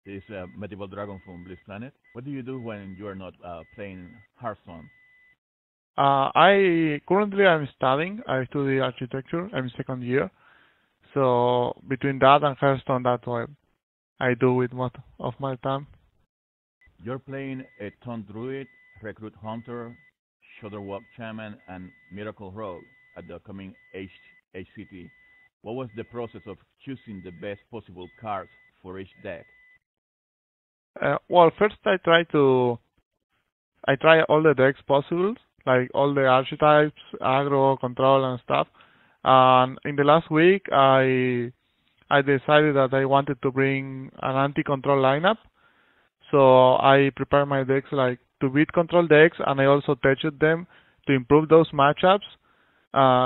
This is Medieval Dragon from Bliss Planet. What do you do when you are not playing Hearthstone? I currently I'm studying. I study architecture. I'm second year. So between that and Hearthstone, that's what I do with most of my time. You're playing a Taunt Druid, Recruit Hunter, Shudderwalk Shaman, and Miracle Rogue at the coming HCT. What was the process of choosing the best possible cards for each deck? Well, first I try all the decks possible, like all the archetypes, aggro, control, and stuff. And in the last week, I decided that I wanted to bring an anti-control lineup. So I prepare my decks like to beat control decks, and I also tested them to improve those matchups.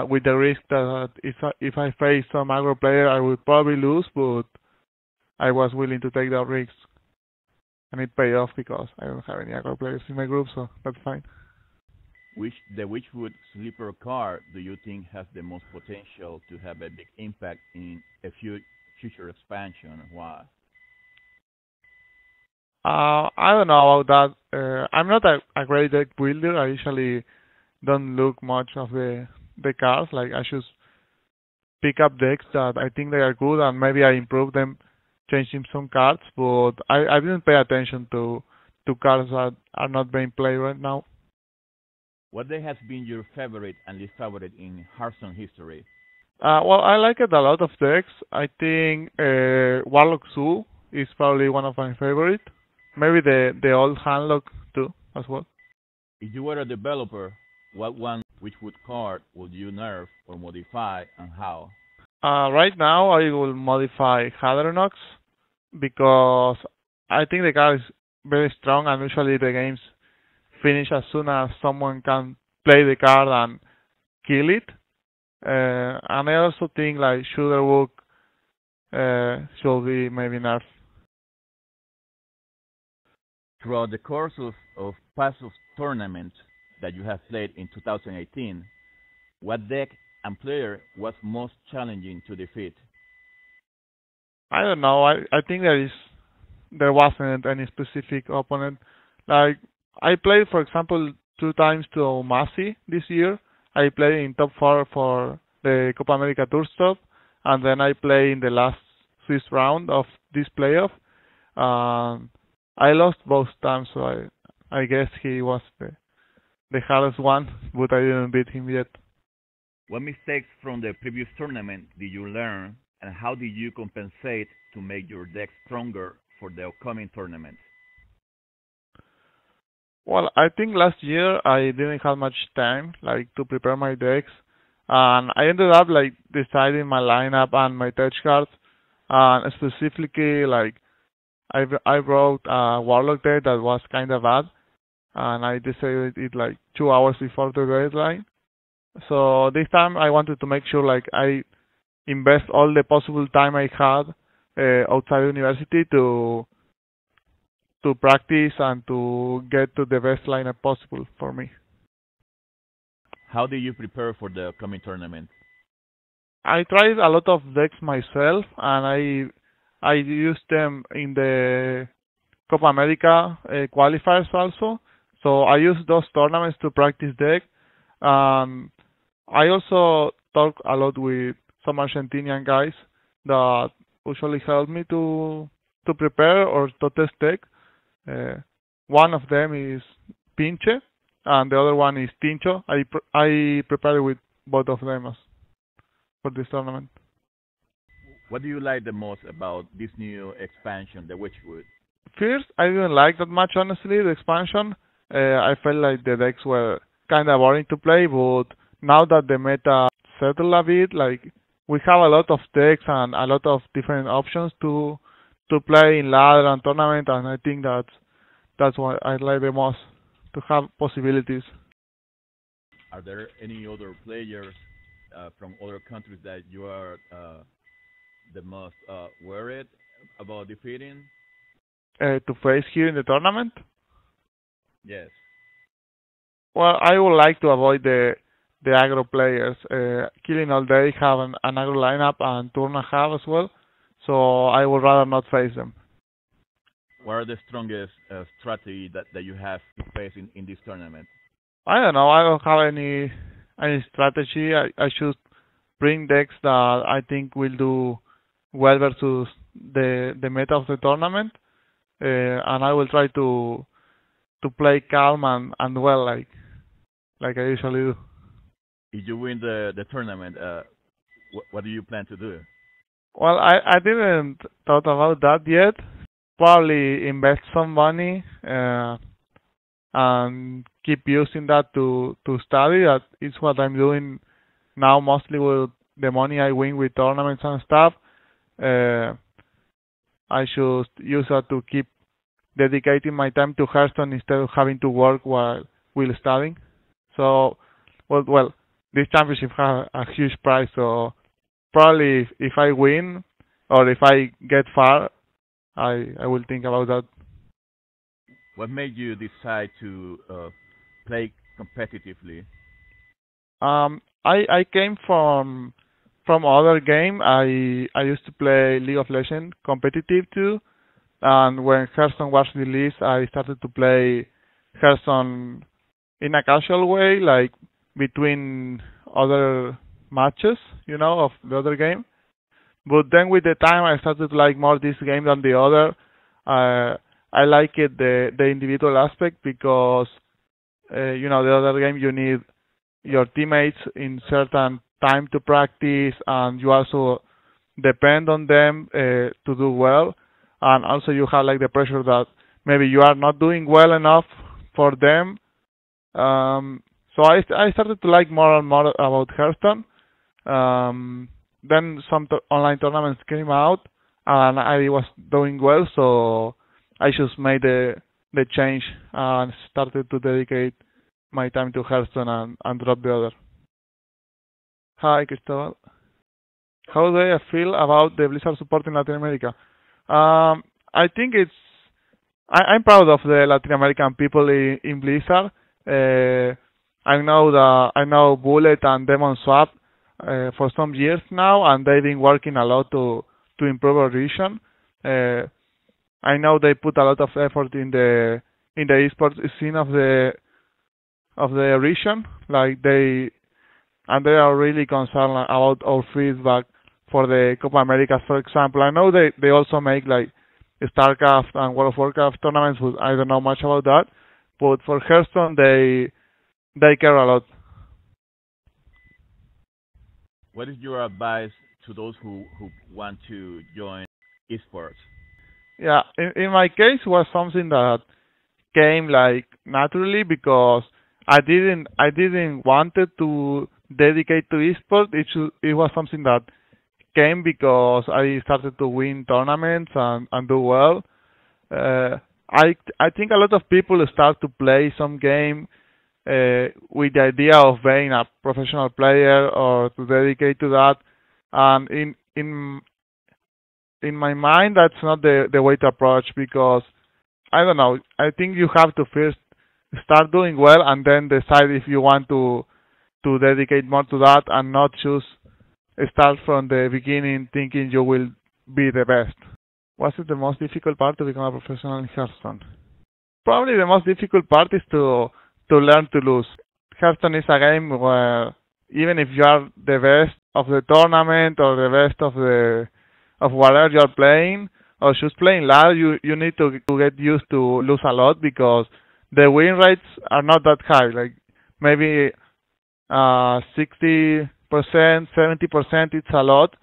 With the risk that if I face some aggro player, I would probably lose, but I was willing to take that risk, and it paid off because I don't have any aggro players in my group, so that's fine. The Witchwood Sleeper card do you think has the most potential to have a big impact in a future expansion? Why? I don't know about that. I'm not a great deck builder. I usually don't look much of the cards. Like I just pick up decks that I think they are good, and maybe I improve them, changing some cards. But I didn't pay attention to cards that are not being played right now. What deck has been your favorite and least favorite in Hearthstone history? Well, I like it a lot of decks. I think Warlock Zoo is probably one of my favorite. Maybe the old Handlock too, as well. If you were a developer, what one Witchwood card would you nerf or modify, and how? Right now, I will modify Hadronox because I think the card is very strong, and usually the games finish as soon as someone can play the card and kill it. And I also think like Shooterbook should be maybe nerfed. Throughout the course of past tournaments that you have played in 2018, what deck and player was most challenging to defeat? I don't know. I think there wasn't any specific opponent. Like I played, for example, two times to Masi this year. I played in top four for the Copa America Tour stop, and then I played in the last Swiss round of this playoff. Um, I lost both times, so I guess he was the hardest one, but I didn't beat him yet. What mistakes from the previous tournament did you learn, and how did you compensate to make your deck stronger for the upcoming tournament? Well, I think last year I didn't have much time like to prepare my decks, and I ended up like deciding my lineup and my touch cards, and specifically like I wrote a Warlock deck that was kind of bad, and I decided it like 2 hours before the deadline. So this time I wanted to make sure like I invest all the possible time I had outside university to practice and to get to the best lineup possible for me. How do you prepare for the upcoming tournament? I tried a lot of decks myself, and I used them in the Copa America qualifiers also. So I use those tournaments to practice deck. Um, I also talk a lot with some Argentinian guys that usually help me to prepare or to test deck. One of them is Pinche, and the other one is Tincho. I prepare with both of them for this tournament. What do you like the most about this new expansion, the Witchwood? First, I didn't like that much, honestly, the expansion. I felt like the decks were kind of boring to play, but now that the meta settled a bit, like we have a lot of decks and a lot of different options to play in ladder and tournament, and I think that's what I like the most, to have possibilities. Are there any other players from other countries that you are the most worried about defeating? To face here in the tournament? Yes. Well, I would like to avoid the aggro players. Killing all day have an aggro lineup, and Turna have as well, so I would rather not face them. What are the strongest strategy that you have to face in this tournament? I don't know. I don't have any strategy. I should bring decks that I think will do well versus the meta of the tournament, and I will try to play calm and well like I usually do. If you win the tournament, what do you plan to do? Well, I didn't thought about that yet. Probably invest some money and keep using that to study. That is what I'm doing now, mostly with the money I win with tournaments and stuff. Uh, I should use that to keep dedicating my time to Hearthstone instead of having to work while studying. So, well, this championship has a huge prize. So probably if I win or if I get far, I will think about that. What made you decide to play competitively? I came from other game. I used to play League of Legends competitive too, and when Hearthstone was released, I started to play Hearthstone in a casual way, like between other matches, of the other game. But then with the time, I started to like more this game than the other. I like it the individual aspect because the other game you need your teammates in certain time to practice, and you also depend on them to do well, and also you have like the pressure that maybe you are not doing well enough for them. So I started to like more and more about Hearthstone. Then some online tournaments came out, and I was doing well, so I just made the change and started to dedicate my time to Hearthstone and drop the other. Hi, Cristobal. How do I feel about the Blizzard support in Latin America? I think I'm proud of the Latin American people in Blizzard. I know Bullet and Demon Swap for some years now, and they've been working a lot to improve our region. I know they put a lot of effort in the esports scene of the region. Like they are really concerned about our feedback for the Copa Americas, for example. I know they also make like StarCraft and World of Warcraft tournaments, but I don't know much about that. But for Hearthstone, they care a lot. What is your advice to those who want to join esports? Yeah, in my case, it was something that came like naturally because I didn't wanted to dedicate to esports. It was something that came because I started to win tournaments and do well. Uh, I think a lot of people start to play some game with the idea of being a professional player or to dedicate to that. And in my mind, that's not the way to approach because I don't know. I think you have to first start doing well and then decide if you want to dedicate more to that and not just start from the beginning thinking you will be the best. What's the most difficult part to become a professional in Hearthstone? Probably the most difficult part is to learn to lose. Hearthstone is a game where even if you are the best of the tournament or the best of whatever you are playing or just playing loud, you need to get used to lose a lot because the win rates are not that high. Like maybe 60%, 70%, it's a lot.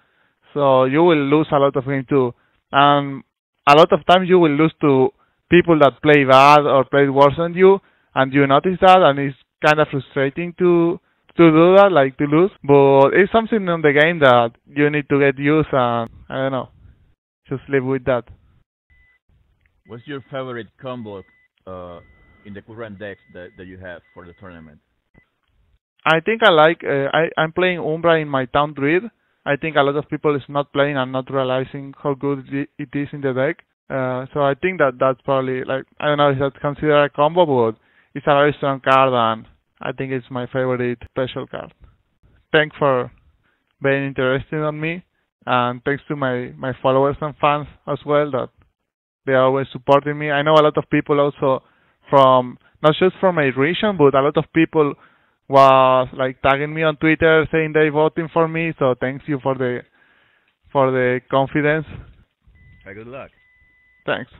So you will lose a lot of games too. And a lot of times you will lose to people that play bad or play worse than you, and you notice that, and it's kind of frustrating to do that, like to lose. But it's something in the game that you need to get used, and I don't know, just live with that. What's your favorite combo uh, in the current decks that you have for the tournament? I think I like. I'm playing Umbra in my Town Druid. I think a lot of people is not playing and not realizing how good it is in the deck. So I think that's probably like I don't know if that's considered a combo, but it's a very strong card, and I think it's my favorite special card. Thanks for being interested on me, and thanks to my followers and fans as well that They are always supporting me. I know a lot of people also from not just from my region, but a lot of people was like tagging me on Twitter saying they voting for me. So thanks you for the confidence. Good luck. Thanks.